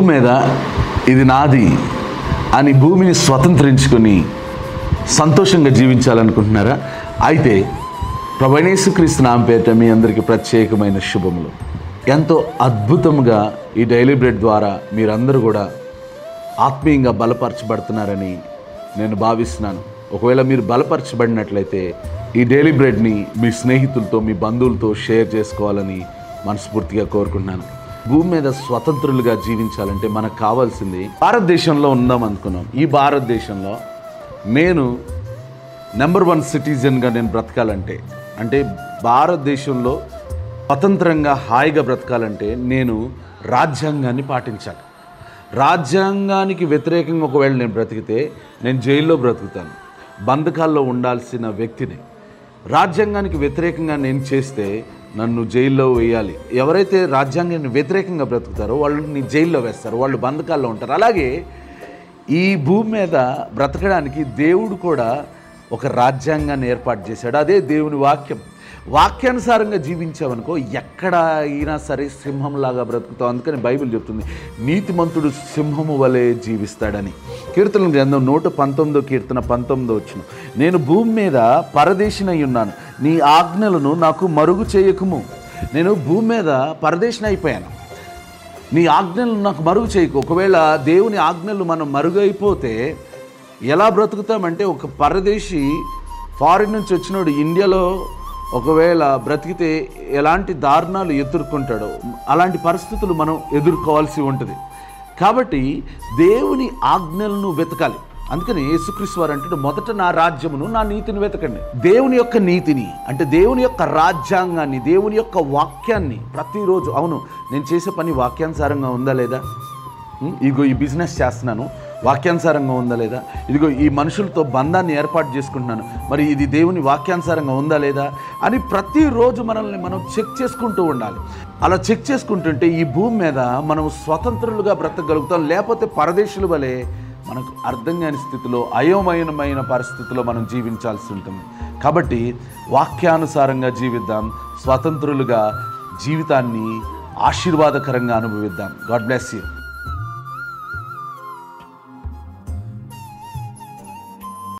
భూమి మీద ఇది నాది అని భూమిని స్వతంత్రించుకొని సంతోషంగా జీవించాలనుకుంటున్నారా? అయితే ప్రభువైన యేసుక్రీస్తు నామం పేరిట మీ అందరికీ ప్రత్యేకమైన శుభములు. ఎంతో అద్భుతంగా ఈ డైలీ బ్రెడ్ ద్వారా మీరందరూ కూడా ఆత్మీయంగా బలపరచబడుతున్నారని నేను భావిస్తున్నాను. ఒకవేళ మీరు బలపరచబడినట్లయితే ఈ డైలీ బ్రెడ్ని మీ స్నేహితులతో, మీ బంధువులతో షేర్ చేసుకోవాలని మనస్ఫూర్తిగా కోరుకుంటున్నాను. భూమి మీద స్వతంత్రులుగా జీవించాలంటే మనకు కావాల్సింది, భారతదేశంలో ఉందాం అనుకున్నాం. ఈ భారతదేశంలో నేను నెంబర్ 1 సిటిజన్గా నేను బ్రతకాలంటే, అంటే భారతదేశంలో స్వతంత్రంగా హాయిగా బ్రతకాలంటే నేను రాజ్యాంగాన్ని పాటించాలి. రాజ్యాంగానికి వ్యతిరేకంగా ఒకవేళ నేను బ్రతికితే నేను జైల్లో బ్రతుకుతాను, బంధకాల్లో ఉండాల్సిన వ్యక్తిని. రాజ్యాంగానికి వ్యతిరేకంగా నేను చేస్తే నన్ను జైల్లో వేయాలి. ఎవరైతే రాజ్యాంగానికి వ్యతిరేకంగా బ్రతుకుతారో వాళ్ళని జైల్లో వేస్తారు, వాళ్ళు బంధకాల్లో ఉంటారు. అలాగే ఈ భూమి మీద బ్రతకడానికి దేవుడు కూడా ఒక రాజ్యాంగాన్ని ఏర్పాటు చేశాడు. అదే దేవుని వాక్యం. వాక్యానుసారంగా జీవించామనుకో ఎక్కడ అయినా సరే సింహంలాగా బ్రతుకుతాం. అందుకని బైబిల్ చెప్తుంది, నీతిమంతుడు సింహము వలె జీవిస్తాడని. కీర్తనల గ్రంథం 119 కీర్తన 19 నేను భూమి మీద పరదేశినై ఉన్నాను, నీ ఆజ్ఞలను నాకు మరుగు చేయకుము. నేను భూమి మీద పరదేశిని అయిపోయాను, నీ ఆజ్ఞలను నాకు మరుగు చేయకు. ఒకవేళ దేవుని ఆజ్ఞలు మనం మరుగైపోతే ఎలా బ్రతుకుతామంటే, ఒక పరదేశి ఫారిన్ నుంచి వచ్చినోడు ఇండియాలో ఒకవేళ బ్రతికితే ఎలాంటి దారుణాలు ఎదుర్కొంటాడో అలాంటి పరిస్థితులు మనం ఎదుర్కోవాల్సి ఉంటుంది. కాబట్టి దేవుని ఆజ్ఞలను వెతకాలి. అందుకని యేసుక్రీస్తు వారు అంటాడు, మొదట నా రాజ్యమును, నా నీతిని వెతకండి. దేవుని యొక్క నీతిని అంటే దేవుని యొక్క రాజ్యాంగాన్ని, దేవుని యొక్క వాక్యాన్ని ప్రతిరోజు, అవును నేను చేసే పని వాక్యానుసారంగా ఉందా లేదా, ఇదిగో ఈ బిజినెస్ చేస్తున్నాను వాక్యానుసారంగా ఉందా లేదా, ఇదిగో ఈ మనుషులతో బంధాన్ని ఏర్పాటు చేసుకుంటున్నాను, మరి ఇది దేవుని వాక్యానుసారంగా ఉందా లేదా అని ప్రతిరోజు మనల్ని మనం చెక్ చేసుకుంటూ ఉండాలి. అలా చెక్ చేసుకుంటుంటే ఈ భూమి మీద మనం స్వతంత్రులుగా బ్రతకగలుగుతాం. లేకపోతే పరదేశుల వలె మనకు అర్థం కాని స్థితిలో, అయోమయమైన పరిస్థితిలో మనం జీవించాల్సి ఉంటుంది. కాబట్టి వాక్యానుసారంగా జీవిద్దాం, స్వతంత్రులుగా జీవితాన్ని ఆశీర్వాదకరంగా అనుభవిద్దాం. God bless you.